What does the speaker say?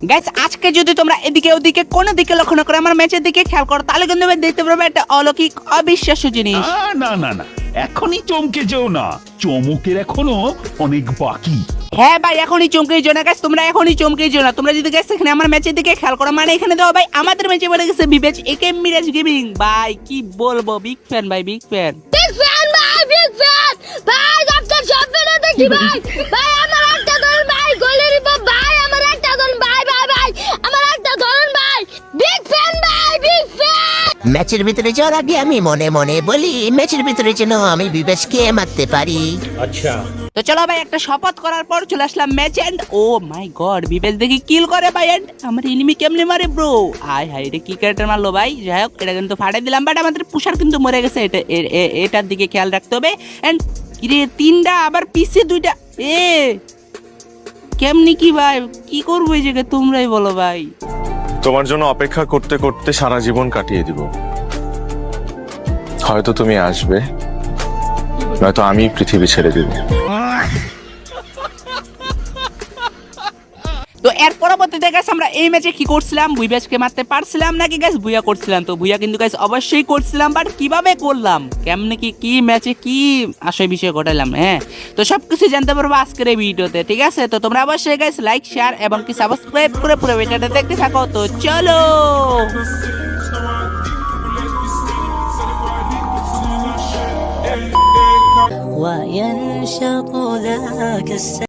Guys আজকে যদি তোমরা এদিকে ওদিকে কোন দিকে লক্ষ্য না করে আমার ম্যাচের দিকে খেয়াল করো তাহলে কিন্তু দেখতে পারবে একটা অলৌকিক অবিশ্বাস্য জিনিস। না না না এখনই চমকে যেও না, চমকের এখনো অনেক বাকি। হ্যাঁ ভাই এখনই চমকে যেও না গাইস, তোমরা এখনই চমকে যেও না। তোমরা যদি গাইস এখানে আমার ম্যাচের দিকে খেয়াল করো মানে এখানে দাও ভাই আমাদের ম্যাচে বলে গেছে বিবেচ একে মিরাজ গেমিং। ভাই কি বলবো, বিগ ফ্যান ভাই, বিগ ফ্যান। বিগ ফ্যান ভাই, বিগ ফ্যান ভাই। আপনার সব ভিডিও দেখি ভাই। ভাই আমার একটা ধরুন ভাই, গোলের ভাই আমার একটা ধরুন ভাই, ভাই ভাই আমার একটা ধরুন ভাই। বিগ ফ্যান ভাই, বিগ ফ্যান। ম্যাচের ভিতরে যাওয়ার আগে আমি মনে মনে বলি ম্যাচের ভিতরে যেন আমি বিবেশকে মারতে পারি। তো চলো ভাই একটা শপথ করার পর চলে আসলাম match and oh my god বিবেচ দেখি কিল করে ভাই এন্ড আমার এনিমি কেমনে মারে ব্রো। হাই হাই এটা কি ক্যারেক্টার মারলো ভাই। যাই হোক এটা কিন্তু ফাটাই দিলাম বাট আমাদের পুষার কিন্তু মরে গেছে। এটার দিকে খেয়াল রাখতে হবে এন্ড কিরে তিনটা আবার পিছে দুইটা। এ কেমনি কি ভাই কি করবো এই জায়গায় তোমরাই বলো ভাই। তোমার জন্য অপেক্ষা করতে করতে সারা জীবন কাটিয়ে দিব। হয়তো তুমি আসবে, নয়তো আমি পৃথিবী ছেড়ে দিব। তো এর পরবর্তীতে গাইস আমরা এই ম্যাচে কি করছিলাম, বুইবাসকে মারতে পারছিলাম নাকি গাইস বুইয়া করছিলাম? তো বুইয়া কিন্তু গাইস অবশ্যই করছিলাম বাট কিভাবে করলাম, কেমনে কি ম্যাচে কি আসল বিষয় ঘটালাম, হ্যাঁ তো সবকিছু জানতে পারবো আজকের এই ভিডিওতে, ঠিক আছে? তো তোমরা অবশ্যই গাইস লাইক শেয়ার এবং কি সাবস্ক্রাইব করে পুরো ভিডিওটা দেখতে থাকো। তো চলো وينشق ذاك